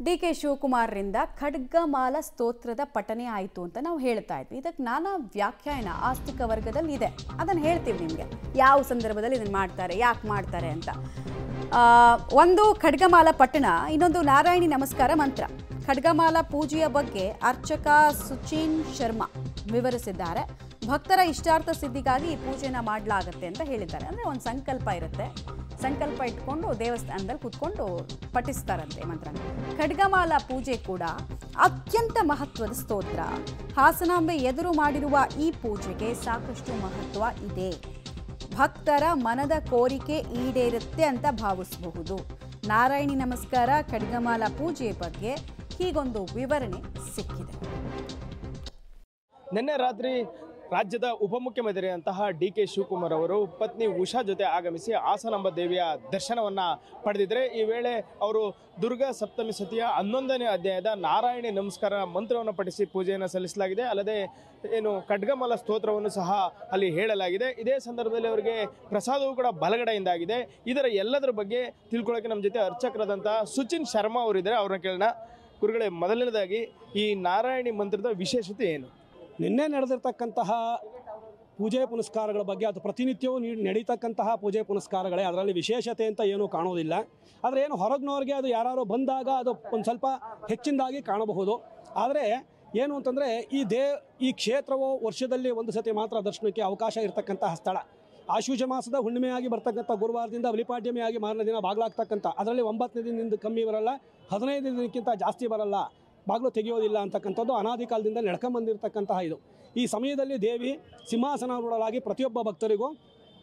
D K ಶಿವಕುಮಾರರಿಂದ ಖಡ್ಗಮಾಲ ಸ್ತೋತ್ರದ ಪಠನೆ ಆಯಿತು ಅಂತ ನಾವು ಹೇಳ್ತಾ ಇದ್ವಿ. ಇದಕ್ಕೆ ನಾನಾ ವ್ಯಾಖ್ಯಾನ ಆಸ್ತಿಕ ವರ್ಗದಲ್ಲಿ ಇದೆ, ಅದನ್ನು ಹೇಳ್ತೀವಿ ನಿಮಗೆ. ಯಾವ ಸಂದರ್ಭದಲ್ಲಿ ಇದನ್ನು ಮಾಡ್ತಾರೆ, ಯಾಕೆ ಮಾಡ್ತಾರೆ ಅಂತ. ಒಂದು ಖಡ್ಗಮಾಲ ಪಠಣ, ಇನ್ನೊಂದು ನಾರಾಯಣಿ ನಮಸ್ಕಾರ ಮಂತ್ರ. ಖಡ್ಗಮಾಲ ಪೂಜೆಯ ಬಗ್ಗೆ ಅರ್ಚಕ ಸುಚಿನ್ ಶರ್ಮಾ ವಿವರಿಸಿದ್ದಾರೆ. ಭಕ್ತರ ಇಷ್ಟಾರ್ಥ ಸಿದ್ಧಿಗಾಗಿ ಈ ಪೂಜೆನ ಮಾಡಲಾಗುತ್ತೆ ಅಂತ ಹೇಳಿದ್ದಾರೆ. ಅಂದರೆ ಒಂದು ಸಂಕಲ್ಪ ಇರುತ್ತೆ, ಸಂಕಲ್ಪ ಇಟ್ಕೊಂಡು ದೇವಸ್ಥಾನದಲ್ಲಿ ಕೂತ್ಕೊಂಡು ಪಠಿಸ್ತಾರಂತೆ ಮಂತ್ರನ. ಖಡ್ಗಮಾಲ ಪೂಜೆ ಕೂಡ ಅತ್ಯಂತ ಮಹತ್ವದ ಸ್ತೋತ್ರ. ಹಾಸನಾಂಬೆ ಎದುರು ಮಾಡಿರುವ ಈ ಪೂಜೆಗೆ ಸಾಕಷ್ಟು ಮಹತ್ವ ಇದೆ. ಭಕ್ತರ ಮನದ ಕೋರಿಕೆ ಈಡೇರುತ್ತೆ ಅಂತ ಭಾವಿಸಬಹುದು. ನಾರಾಯಣಿ ನಮಸ್ಕಾರ ಖಡ್ಗಮಾಲ ಪೂಜೆ ಬಗ್ಗೆ ಹೀಗೊಂದು ವಿವರಣೆ ಸಿಕ್ಕಿದೆ. ನಿನ್ನೆ ರಾತ್ರಿ ರಾಜ್ಯದ ಉಪಮುಖ್ಯಮಂತ್ರಿಯಂತಹ ಡಿ ಕೆ ಶಿವಕುಮಾರ್ ಅವರು ಪತ್ನಿ ಉಷಾ ಜೊತೆ ಆಗಮಿಸಿ ಹಾಸನಾಂಬ ದೇವಿಯ ದರ್ಶನವನ್ನ ಪಡೆದಿದ್ದರೆ ಈ ವೇಳೆ ಅವರು ದುರ್ಗಾ ಸಪ್ತಮಿ ಸತಿಯ 11ನೇ ಅಧ್ಯಾಯದ ನಾರಾಯಣಿ ನಮಸ್ಕಾರ ಮಂತ್ರವನ್ನು ಪಠಿಸಿ ಪೂಜೆಯನ್ನು ಸಲ್ಲಿಸಲಾಗಿದೆ. ಅಲ್ಲದೆ ಏನು ಖಡ್ಗಮಾಲ ಸ್ತೋತ್ರವನ್ನು ಸಹ ಅಲ್ಲಿ ಹೇಳಲಾಗಿದೆ. ಇದೇ ಸಂದರ್ಭದಲ್ಲಿ ಅವರಿಗೆ ಪ್ರಸಾದವೂ ಕೂಡ ಬಲಗಡೆಯಿಂದ ಆಗಿದೆ. ಇದರ ಎಲ್ಲದರ ಬಗ್ಗೆ ತಿಳ್ಕೊಳ್ಳೋಕೆ ನಮ್ಮ ಜೊತೆ ಅರ್ಚಕರಾದಂತಹ ಸುಚಿನ್ ಶರ್ಮಾ ಅವರಿದ್ದಾರೆ. ಅವ್ರನ್ನ ಕೇಳೋಣ. ಗುರುಗಳೇ, ಮೊದಲನೇದಾಗಿ ಈ ನಾರಾಯಣಿ ಮಂತ್ರದ ವಿಶೇಷತೆ ಏನು? ನಿನ್ನೆ ನಡೆದಿರ್ತಕ್ಕಂತಹ ಪೂಜೆ ಪುನಸ್ಕಾರಗಳ ಬಗ್ಗೆ, ಅದು ಪ್ರತಿನಿತ್ಯವೂ ನಡೀತಕ್ಕಂತಹ ಪೂಜೆ ಪುನಸ್ಕಾರಗಳೇ, ಅದರಲ್ಲಿ ವಿಶೇಷತೆ ಅಂತ ಏನೂ ಕಾಣೋದಿಲ್ಲ. ಆದರೆ ಏನು ಹೊರಗಿನವ್ರಿಗೆ ಅದು ಯಾರು ಬಂದಾಗ ಅದು ಒಂದು ಸ್ವಲ್ಪ ಹೆಚ್ಚಿನದಾಗಿ ಕಾಣಬಹುದು. ಆದರೆ ಏನು ಅಂತಂದರೆ ಈ ಕ್ಷೇತ್ರವು ವರ್ಷದಲ್ಲಿ ಒಂದು ಸತಿ ಮಾತ್ರ ದರ್ಶನಕ್ಕೆ ಅವಕಾಶ ಇರತಕ್ಕಂತಹ ಸ್ಥಳ. ಆಶ್ವೀಜ ಮಾಸದ ಹುಣ್ಣಿಮೆಯಾಗಿ ಬರ್ತಕ್ಕಂಥ ಗುರುವಾರದಿಂದ ಬಲಿಪಾಡ್ಯಮಿಯಾಗಿ ಮಾರನೇ ದಿನ ಬಾಗಿಲಾಗ್ತಕ್ಕಂಥ, ಅದರಲ್ಲಿ 9ನೇ ದಿನದಿಂದ ಕಮ್ಮಿ ಬರಲ್ಲ, 15ನೇ ದಿನಕ್ಕಿಂತ ಜಾಸ್ತಿ ಬರಲ್ಲ, ಬಾಗಿಲು ತೆಗೆಯೋದಿಲ್ಲ ಅಂತಕ್ಕಂಥದ್ದು ಅನಾದಿ ಕಾಲದಿಂದ ನಡ್ಕೊಂಬಂದಿರತಕ್ಕಂತಹ ಇದು. ಈ ಸಮಯದಲ್ಲಿ ದೇವಿ ಸಿಂಹಾಸನರೊಳಗಾಗಿ ಪ್ರತಿಯೊಬ್ಬ ಭಕ್ತರಿಗೂ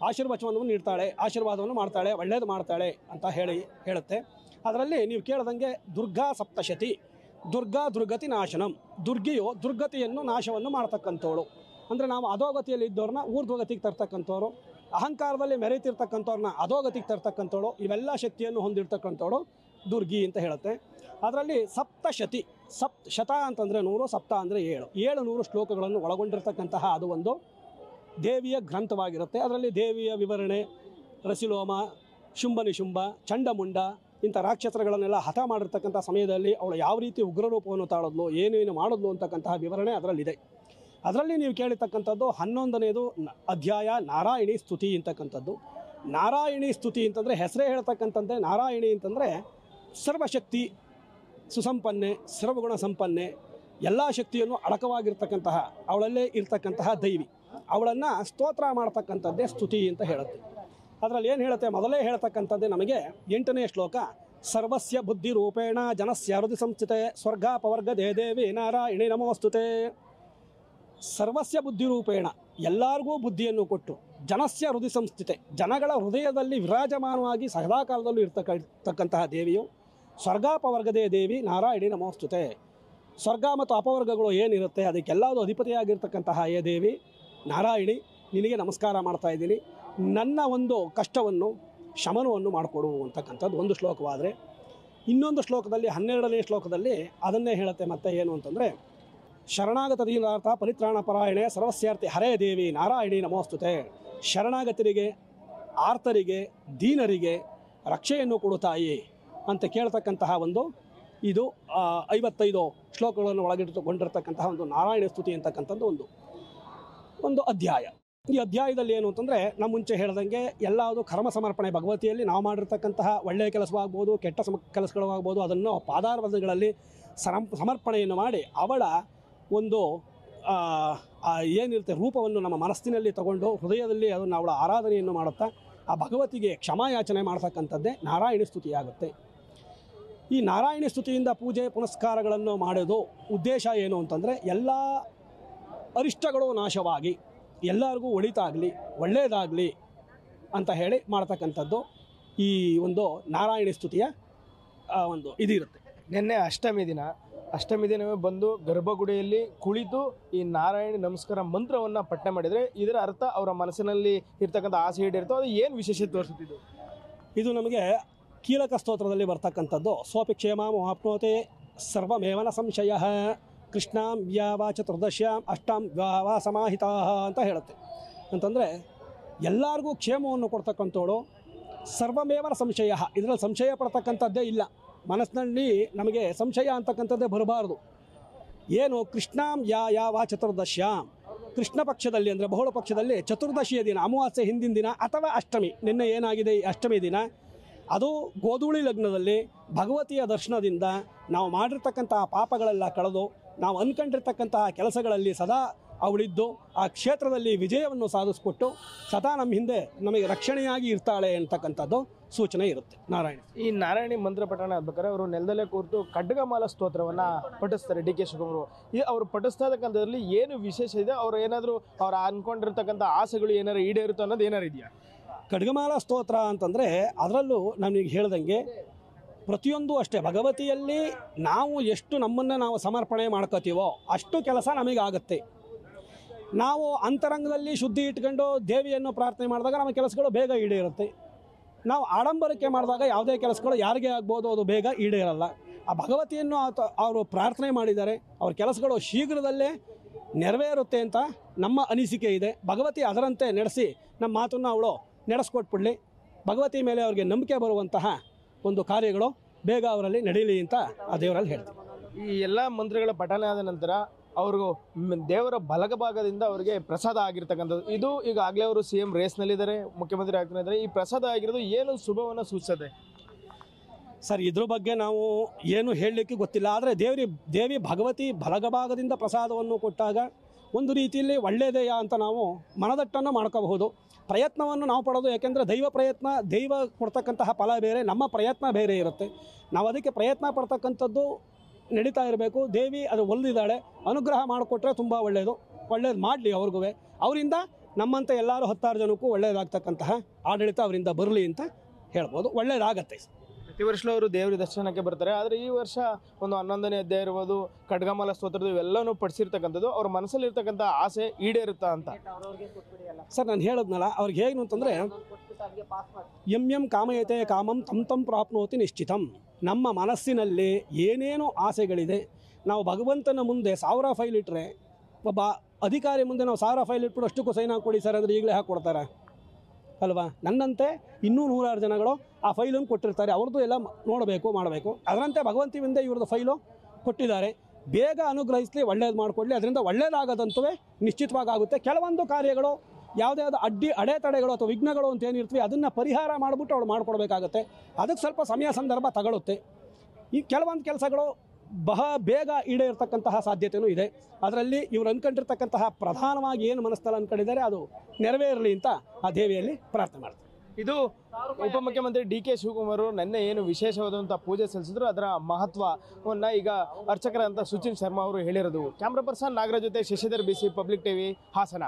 ಆಶೀರ್ವಚನವನ್ನು ನೀಡ್ತಾಳೆ, ಆಶೀರ್ವಾದವನ್ನು ಮಾಡ್ತಾಳೆ, ಒಳ್ಳೇದು ಮಾಡ್ತಾಳೆ ಅಂತ ಹೇಳುತ್ತೆ. ಅದರಲ್ಲಿ ನೀವು ಕೇಳ್ದಂಗೆ ದುರ್ಗಾ ಸಪ್ತಶತಿ, ದುರ್ಗತಿ ನಾಶನಂ. ದುರ್ಗಿಯು ದುರ್ಗತಿಯನ್ನು ನಾಶವನ್ನು ಮಾಡ್ತಕ್ಕಂಥವಳು. ಅಂದರೆ ನಾವು ಅಧೋಗತಿಯಲ್ಲಿ ಇದ್ದವ್ರನ್ನ ಊರ್ಧ್ವಗತಿಗೆ ತರ್ತಕ್ಕಂಥವ್ರು, ಅಹಂಕಾರದಲ್ಲಿ ಮೆರೆತಿರ್ತಕ್ಕಂಥವ್ರನ್ನ ಅಧೋಗತಿಗೆ ತರ್ತಕ್ಕಂಥವಳು, ಇವೆಲ್ಲ ಶಕ್ತಿಯನ್ನು ಹೊಂದಿರ್ತಕ್ಕಂಥವಳು ದುರ್ಗಿ ಅಂತ ಹೇಳುತ್ತೆ. ಅದರಲ್ಲಿ ಸಪ್ತಶತಿ, ಶತ ಅಂತಂದರೆ 100, ಸಪ್ತ ಅಂದರೆ 7, 700 ಶ್ಲೋಕಗಳನ್ನು ಒಳಗೊಂಡಿರ್ತಕ್ಕಂತಹ ಅದು ಒಂದು ದೇವಿಯ ಗ್ರಂಥವಾಗಿರುತ್ತೆ. ಅದರಲ್ಲಿ ದೇವಿಯ ವಿವರಣೆ, ರಸಿಲೋಮ, ಶುಂಭನಿಶುಂಭ, ಚಂಡಮುಂಡ ಇಂಥ ರಾಕ್ಷಸರುಗಳನ್ನೆಲ್ಲ ಹತ ಮಾಡಿರ್ತಕ್ಕಂಥ ಸಮಯದಲ್ಲಿ ಅವಳು ಯಾವ ರೀತಿ ಉಗ್ರರೂಪವನ್ನು ತಾಳದ್ಲು, ಏನೇನು ಮಾಡಿದ್ಲು ಅಂತಕ್ಕಂತಹ ವಿವರಣೆ ಅದರಲ್ಲಿದೆ. ಅದರಲ್ಲಿ ನೀವು ಕೇಳಿರ್ತಕ್ಕಂಥದ್ದು 11ನೇದು ಅಧ್ಯಾಯ ನಾರಾಯಣಿ ಸ್ತುತಿ ಅಂತಕ್ಕಂಥದ್ದು. ನಾರಾಯಣಿ ಸ್ತುತಿ ಅಂತಂದರೆ ಹೆಸರೇ ಹೇಳ್ತಕ್ಕಂಥದ್ದೇ. ನಾರಾಯಣಿ ಅಂತಂದರೆ ಸರ್ವಶಕ್ತಿ ಸುಸಂಪನ್ನೆ, ಸರ್ವಗುಣ ಸಂಪನ್ನೆ, ಎಲ್ಲ ಶಕ್ತಿಯನ್ನು ಅಡಕವಾಗಿರ್ತಕ್ಕಂತಹ, ಅವಳಲ್ಲೇ ಇರ್ತಕ್ಕಂತಹ ದೈವಿ. ಅವಳನ್ನು ಸ್ತೋತ್ರ ಮಾಡ್ತಕ್ಕಂಥದ್ದೇ ಸ್ತುತಿ ಅಂತ ಹೇಳುತ್ತೆ. ಅದರಲ್ಲಿ ಏನು ಹೇಳುತ್ತೆ, ಮೊದಲೇ ಹೇಳ್ತಕ್ಕಂಥದ್ದೇ ನಮಗೆ 8ನೇ ಶ್ಲೋಕ. ಸರ್ವಸ್ಯ ಬುದ್ಧಿ ರೂಪೇಣ ಜನಸ್ಯ ಹೃದಯ ಸಂಸ್ಥಿತೆ ಸ್ವರ್ಗಾಪವರ್ಗ ದೇವಿ ನಾರಾಯಣಿ ನಮೋಸ್ತುತೆ. ಸರ್ವಸ್ಯ ಬುದ್ಧಿ ರೂಪೇಣ, ಎಲ್ಲರಿಗೂ ಬುದ್ಧಿಯನ್ನು ಕೊಟ್ಟು, ಜನಸ್ಯ ಹೃದಯ ಸಂಸ್ಥಿತೆ, ಜನಗಳ ಹೃದಯದಲ್ಲಿ ವಿರಾಜಮಾನವಾಗಿ ಸದಾಕಾಲದಲ್ಲೂ ಇರ್ತಕ್ಕಂತಹ ದೇವಿಯು, ಸ್ವರ್ಗಾಪವರ್ಗದೇ ದೇವಿ ನಾರಾಯಣಿ ನಮೋಸ್ತುತೆ. ಸ್ವರ್ಗ ಮತ್ತು ಅಪವರ್ಗಗಳು ಏನಿರುತ್ತೆ ಅದಕ್ಕೆಲ್ಲದೂ ಅಧಿಪತಿಯಾಗಿರ್ತಕ್ಕಂತಹ ಏ ದೇವಿ ನಾರಾಯಣಿ, ನಿನಗೆ ನಮಸ್ಕಾರ ಮಾಡ್ತಾ ಇದ್ದೀನಿ. ನನ್ನ ಒಂದು ಕಷ್ಟವನ್ನು ಶಮನವನ್ನು ಮಾಡಿಕೊಡು ಅಂತಕ್ಕಂಥದ್ದು ಒಂದು ಶ್ಲೋಕವಾದರೆ, ಇನ್ನೊಂದು ಶ್ಲೋಕದಲ್ಲಿ 12ನೇ ಶ್ಲೋಕದಲ್ಲಿ ಅದನ್ನೇ ಹೇಳುತ್ತೆ. ಮತ್ತೆ ಏನು ಅಂತಂದರೆ, ಶರಣಾಗತ ದೀನಾರ್ಥ ಪರಿತ್ರಾಣ ಪರಾಯಣೆ ಸರ್ವಸ್ಯಾರ್ಥಿ ಹರೇ ದೇವಿ ನಾರಾಯಣಿ ನಮೋಸ್ತುತೆ. ಶರಣಾಗತರಿಗೆ, ಆರ್ತರಿಗೆ, ದೀನರಿಗೆ ರಕ್ಷೆಯನ್ನು ಕೊಡುತ್ತಾಯಿ ಅಂತ ಕೇಳ್ತಕ್ಕಂತಹ ಒಂದು ಇದು 55 ಶ್ಲೋಕಗಳನ್ನು ಒಳಗಿಟ್ಟುಕೊಂಡಿರ್ತಕ್ಕಂತಹ ಒಂದು ನಾರಾಯಣ ಸ್ತುತಿ ಅಂತಕ್ಕಂಥದ್ದು ಒಂದು ಅಧ್ಯಾಯ. ಈ ಅಧ್ಯಾಯದಲ್ಲಿ ಏನು ಅಂತಂದರೆ, ನಮ್ಮ ಮುಂಚೆ ಹೇಳ್ದಂಗೆ ಎಲ್ಲದು ಕರ್ಮ ಸಮರ್ಪಣೆ. ಭಗವತಿಯಲ್ಲಿ ನಾವು ಮಾಡಿರ್ತಕ್ಕಂತಹ ಒಳ್ಳೆಯ ಕೆಲಸವಾಗ್ಬೋದು, ಕೆಟ್ಟ ಕೆಲಸಗಳಾಗ್ಬೋದು, ಅದನ್ನು ಪಾದಾರ್ವದಗಳಲ್ಲಿ ಸಮರ್ಪಣೆಯನ್ನು ಮಾಡಿ ಅವಳ ಒಂದು ಏನಿರುತ್ತೆ ರೂಪವನ್ನು ನಮ್ಮ ಮನಸ್ಸಿನಲ್ಲಿ ತಗೊಂಡು ಹೃದಯದಲ್ಲಿ ಅದನ್ನು ಅವಳ ಆರಾಧನೆಯನ್ನು ಮಾಡುತ್ತಾ ಆ ಭಗವತಿಗೆ ಕ್ಷಮಾಯಾಚನೆ ಮಾಡ್ತಕ್ಕಂಥದ್ದೇ ನಾರಾಯಣಿ ಸ್ತುತಿಯಾಗುತ್ತೆ. ಈ ನಾರಾಯಣಿ ಸ್ತುತಿಯಿಂದ ಪೂಜೆ ಪುನಸ್ಕಾರಗಳನ್ನು ಮಾಡೋದು ಉದ್ದೇಶ ಏನು ಅಂತಂದರೆ, ಎಲ್ಲ ಅರಿಷ್ಟಗಳು ನಾಶವಾಗಿ ಎಲ್ಲರಿಗೂ ಒಳಿತಾಗಲಿ, ಒಳ್ಳೆಯದಾಗಲಿ ಅಂತ ಹೇಳಿ ಮಾಡ್ತಕ್ಕಂಥದ್ದು ಈ ಒಂದು ನಾರಾಯಣಿ ಸ್ತುತಿಯ ಒಂದು ಇದಿರುತ್ತೆ. ನಿನ್ನೆ ಅಷ್ಟಮಿ ದಿನವೇ ಬಂದು ಗರ್ಭಗುಡಿಯಲ್ಲಿ ಕುಳಿತು ಈ ನಾರಾಯಣಿ ನಮಸ್ಕಾರ ಮಂತ್ರವನ್ನು ಪಠನೆ ಮಾಡಿದರೆ ಇದರ ಅರ್ಥ ಅವರ ಮನಸ್ಸಿನಲ್ಲಿ ಇರ್ತಕ್ಕಂಥ ಆಸೆ ಈಡೇರ್ತೋ, ಅದು ಏನು ವಿಶೇಷತೆ ತೋರಿಸುತ್ತಿದ್ದು? ಇದು ನಮಗೆ ಕೀಲಕ ಸ್ತೋತ್ರದಲ್ಲಿ ಬರ್ತಕ್ಕಂಥದ್ದು. ಸೋಪಿ ಕ್ಷೇಮಾಂ ಆಪ್ನೋತೆ ಸರ್ವಮೇವನ ಸಂಶಯ ಕೃಷ್ಣಾಂ ವ್ಯಾವಾ ಚತುರ್ದಶ್ಯಾಂ ಅಷ್ಟಾಂ ವ್ಯಾವಾ ಸಮಾಹಿತಾ ಅಂತ ಹೇಳುತ್ತೆ. ಅಂತಂದರೆ ಎಲ್ಲರಿಗೂ ಕ್ಷೇಮವನ್ನು ಕೊಡ್ತಕ್ಕಂಥವಳು, ಸರ್ವಮೇವನ ಸಂಶಯ, ಇದರಲ್ಲಿ ಸಂಶಯ ಪಡ್ತಕ್ಕಂಥದ್ದೇ ಇಲ್ಲ. ಮನಸ್ಸಿನಲ್ಲಿ ನಮಗೆ ಸಂಶಯ ಅಂತಕ್ಕಂಥದ್ದೇ ಬರಬಾರ್ದು. ಏನು ಕೃಷ್ಣಾಂ ಯಾವ ಚತುರ್ದಶ್ಯಾಂ, ಕೃಷ್ಣ ಪಕ್ಷದಲ್ಲಿ ಅಂದರೆ ಬಹುಳ ಪಕ್ಷದಲ್ಲಿ ಚತುರ್ದಶಿಯ ದಿನ, ಅಮಾವಾಸ್ಯೆ ಹಿಂದಿನ ದಿನ ಅಥವಾ ಅಷ್ಟಮಿ, ನಿನ್ನೆ ಏನಾಗಿದೆ ಈ ಅಷ್ಟಮಿ ದಿನ, ಅದು ಗೋಧೂಳಿ ಲಗ್ನದಲ್ಲಿ ಭಗವತಿಯ ದರ್ಶನದಿಂದ ನಾವು ಮಾಡಿರ್ತಕ್ಕಂತಹ ಪಾಪಗಳೆಲ್ಲ ಕಳೆದು ನಾವು ಅಂದ್ಕೊಂಡಿರ್ತಕ್ಕಂತಹ ಕೆಲಸಗಳಲ್ಲಿ ಸದಾ ಅವಳಿದ್ದು ಆ ಕ್ಷೇತ್ರದಲ್ಲಿ ವಿಜಯವನ್ನು ಸಾಧಿಸಿಕೊಟ್ಟು ಸದಾ ನಮ್ಮ ಹಿಂದೆ ನಮಗೆ ರಕ್ಷಣೆಯಾಗಿ ಇರ್ತಾಳೆ ಅಂತಕ್ಕಂಥದ್ದು ಸೂಚನೆ ಇರುತ್ತೆ. ನಾರಾಯಣ ಈ ನಾರಾಯಣಿ ಮಂತ್ರ ಪಠಣ ಆಗ್ಬೇಕಾದ್ರೆ ಅವರು ನೆಲದಲ್ಲೇ ಕೂರ್ತು ಖಡ್ಗಮಾಲ ಸ್ತೋತ್ರವನ್ನು ಪಠಿಸ್ತಾರೆ ಡಿ ಕೆ ಶಿವಕುಮಾರ್. ಈ ಅವರು ಪಠಿಸ್ತಾ ಇರ್ತಕ್ಕಂಥದ್ರಲ್ಲಿ ಏನು ವಿಶೇಷ ಇದೆ? ಅವ್ರು ಏನಾದರೂ ಅವ್ರು ಅನ್ಕೊಂಡಿರ್ತಕ್ಕಂಥ ಆಸೆಗಳು ಏನಾರು ಈಡೇರುತ್ತೋ ಅನ್ನೋದು ಏನಾರು ಇದೆಯಾ? ಖಡ್ಗಮಾಲ ಸ್ತೋತ್ರ ಅಂತಂದರೆ ಅದರಲ್ಲೂ ನಮಗೆ ಹೇಳ್ದಂಗೆ ಪ್ರತಿಯೊಂದು ಅಷ್ಟೇ, ಭಗವತಿಯಲ್ಲಿ ನಾವು ಎಷ್ಟು ನಮ್ಮನ್ನು ನಾವು ಸಮರ್ಪಣೆ ಮಾಡ್ಕೋತೀವೋ ಅಷ್ಟು ಕೆಲಸ ನಮಗಾಗುತ್ತೆ. ನಾವು ಅಂತರಂಗದಲ್ಲಿ ಶುದ್ಧಿ ಇಟ್ಕೊಂಡು ದೇವಿಯನ್ನು ಪ್ರಾರ್ಥನೆ ಮಾಡಿದಾಗ ನಮ್ಮ ಕೆಲಸಗಳು ಬೇಗ ಈಡೇರುತ್ತೆ. ನಾವು ಆಡಂಬರಕ್ಕೆ ಮಾಡಿದಾಗ ಯಾವುದೇ ಕೆಲಸಗಳು ಯಾರಿಗೆ ಆಗ್ಬೋದು ಅದು ಬೇಗ ಈಡೇರಲ್ಲ. ಆ ಭಗವತಿಯನ್ನು ಅವರು ಪ್ರಾರ್ಥನೆ ಮಾಡಿದ್ದಾರೆ, ಅವ್ರ ಕೆಲಸಗಳು ಶೀಘ್ರದಲ್ಲೇ ನೆರವೇರುತ್ತೆ ಅಂತ ನಮ್ಮ ಅನಿಸಿಕೆ ಇದೆ. ಭಗವತಿ ಅದರಂತೆ ನಡೆಸಿ ನಮ್ಮ ಮಾತನ್ನು ಅವಳು ನಡೆಸ್ಕೊಟ್ಬಿಡ್ಲಿ. ಭಗವತಿ ಮೇಲೆ ಅವ್ರಿಗೆ ನಂಬಿಕೆ ಬರುವಂತಹ ಒಂದು ಕಾರ್ಯಗಳು ಬೇಗ ಅವರಲ್ಲಿ ನಡೀಲಿ ಅಂತ ಆ ದೇವರಲ್ಲಿ ಹೇಳ್ತೀವಿ. ಈ ಎಲ್ಲ ಮಂತ್ರಗಳ ಪಠನೆ ಆದ ನಂತರ ಅವ್ರಿಗೂ ದೇವರ ಬಲಗಭಾಗದಿಂದ ಅವರಿಗೆ ಪ್ರಸಾದ ಆಗಿರ್ತಕ್ಕಂಥದ್ದು. ಇದು ಈಗಾಗಲೇ ಅವರು CM ರೇಸ್ನಲ್ಲಿದ್ದಾರೆ, ಮುಖ್ಯಮಂತ್ರಿ ಆಗ್ತಿದ್ದಾರೆ. ಈ ಪ್ರಸಾದ ಆಗಿರೋದು ಏನು ಶುಭವನ್ನು ಸೂಚಿಸುತ್ತೆ ಸರ್? ಇದ್ರ ಬಗ್ಗೆ ನಾವು ಏನು ಹೇಳಲಿಕ್ಕೆ ಗೊತ್ತಿಲ್ಲ. ಆದರೆ ದೇವಿ ಭಗವತಿ ಬಲಗಭಾಗದಿಂದ ಪ್ರಸಾದವನ್ನು ಕೊಟ್ಟಾಗ ಒಂದು ರೀತಿಯಲ್ಲಿ ಒಳ್ಳೆಯದೆಯಾ ಅಂತ ನಾವು ಮನದಟ್ಟನ್ನು ಮಾಡ್ಕೋಬಹುದು. ಪ್ರಯತ್ನವನ್ನು ನಾವು ಪಡೋದು, ಯಾಕೆಂದರೆ ದೈವ ಕೊಡ್ತಕ್ಕಂತಹ ಫಲ ಬೇರೆ, ನಮ್ಮ ಪ್ರಯತ್ನ ಬೇರೆ ಇರುತ್ತೆ. ನಾವು ಅದಕ್ಕೆ ಪ್ರಯತ್ನ ಪಡ್ತಕ್ಕಂಥದ್ದು ನಡೀತಾ ಇರಬೇಕು. ದೇವಿ ಅದು ಒಲಿದಿದ್ದಾಳೆ, ಅನುಗ್ರಹ ಮಾಡಿಕೊಟ್ರೆ ತುಂಬ ಒಳ್ಳೆಯದು ಮಾಡಲಿ ಅವ್ರಿಗೂ. ಅವರಿಂದ ನಮ್ಮಂತೆ ಎಲ್ಲರೂ 10 ಜನಕ್ಕೂ ಒಳ್ಳೆಯದಾಗ್ತಕ್ಕಂತಹ ಆಡಳಿತ ಅವರಿಂದ ಬರಲಿ ಅಂತ ಹೇಳ್ಬೋದು. ಒಳ್ಳೆಯದಾಗತ್ತೆ. ಪ್ರತಿ ವರ್ಷ ಅವರು ದೇವರ ದರ್ಶನಕ್ಕೆ ಬರ್ತಾರೆ. ಆದರೆ ಈ ವರ್ಷ ಒಂದು 11ನೇ ಅಧ್ಯಾಯ ಇರ್ಬೋದು, ಖಡ್ಗಮಾಲ ಸ್ತೋತ್ರದ ಇವೆಲ್ಲನೂ ಪಡಿಸಿರ್ತಕ್ಕಂಥದ್ದು ಅವ್ರ ಮನಸ್ಸಲ್ಲಿರ್ತಕ್ಕಂಥ ಆಸೆ ಈಡೇರುತ್ತಾ ಅಂತ. ಸರ್, ನಾನು ಹೇಳಿದ್ನಲ್ಲ, ಅವ್ರಿಗೆ ಹೇಗೆ ಅಂತಂದರೆ ಎಂ ಕಾಮಯತೆ ಕಾಮಂ ತಂ ಪ್ರಾಪ್ನೋತಿ ನಿಶ್ಚಿತಂ. ನಮ್ಮ ಮನಸ್ಸಿನಲ್ಲಿ ಏನೇನು ಆಸೆಗಳಿದೆ, ನಾವು ಭಗವಂತನ ಮುಂದೆ 1000 ಫೈಲ್ ಇಟ್ಟರೆ, ಒಬ್ಬ ಅಧಿಕಾರಿ ಮುಂದೆ ನಾವು 1000 ಫೈಲ್ ಇಟ್ಬಿಟ್ಟು ಅಷ್ಟಕ್ಕೂ ಸೈನ್ ಹಾಕ್ಕೊಡಿ ಸರ್ ಅಂದರೆ ಈಗಲೇ ಹಾಕ್ಕೊಡ್ತಾರೆ ಅಲ್ವಾ? ನನ್ನಂತೆ ಇನ್ನೂ 100 ಜನಗಳು ಆ ಫೈಲನ್ನು ಕೊಟ್ಟಿರ್ತಾರೆ, ಅವ್ರದ್ದು ಎಲ್ಲ ನೋಡಬೇಕು ಮಾಡಬೇಕು. ಅದರಂತೆ ಭಗವಂತಿ ಮುಂದೆ ಇವ್ರದ್ದು ಫೈಲು ಕೊಟ್ಟಿದ್ದಾರೆ. ಬೇಗ ಅನುಗ್ರಹಿಸಲಿ, ಒಳ್ಳೇದು ಮಾಡಿಕೊಡ್ಲಿ. ಅದರಿಂದ ಒಳ್ಳೇದಾಗದಂತೂ ನಿಶ್ಚಿತವಾಗುತ್ತೆ. ಕೆಲವೊಂದು ಕಾರ್ಯಗಳು ಯಾವುದೇ ಅಡೆತಡೆಗಳು ಅಥವಾ ವಿಘ್ನಗಳು ಅಂತ ಏನಿರ್ತೀವಿ ಅದನ್ನು ಪರಿಹಾರ ಮಾಡಿಬಿಟ್ಟು ಅವ್ರು ಮಾಡಿಕೊಡ್ಬೇಕಾಗತ್ತೆ. ಅದಕ್ಕೆ ಸ್ವಲ್ಪ ಸಮಯ ಸಂದರ್ಭ ತಗೊಳುತ್ತೆ. ಈ ಕೆಲವೊಂದು ಕೆಲಸಗಳು ಬೇಗ ಈಡೇರ್ತಕ್ಕಂತಹ ಸಾಧ್ಯತೆಯೂ ಇದೆ. ಅದರಲ್ಲಿ ಇವ್ರು ಅಂದ್ಕೊಂಡಿರ್ತಕ್ಕಂತಹ ಪ್ರಧಾನವಾಗಿ ಏನು ಮನಸ್ಸಲ್ಲಿ ಅಂದ್ಕೊಂಡಿದ್ದಾರೆ ಅದು ನೆರವೇರಲಿ ಅಂತ ಆ ದೇವಿಯಲ್ಲಿ ಪ್ರಾರ್ಥನೆ ಮಾಡ್ತಾರೆ. ಇದು ಉಪಮುಖ್ಯಮಂತ್ರಿ ಡಿ ಕೆ ಶಿವಕುಮಾರ್ ನಿನ್ನೆ ಏನು ವಿಶೇಷವಾದಂಥ ಪೂಜೆ ಸಲ್ಲಿಸಿದ್ರು ಅದರ ಮಹತ್ವವನ್ನು ಈಗ ಅರ್ಚಕರಂತ ಸುಚಿನ್ ಶರ್ಮಾ ಅವರು ಹೇಳಿರೋದು. ಕ್ಯಾಮ್ರಾ ಪರ್ಸನ್ ನಾಗರಾಜ್ ಜೊತೆ Shashidhar BC public TV Hassan.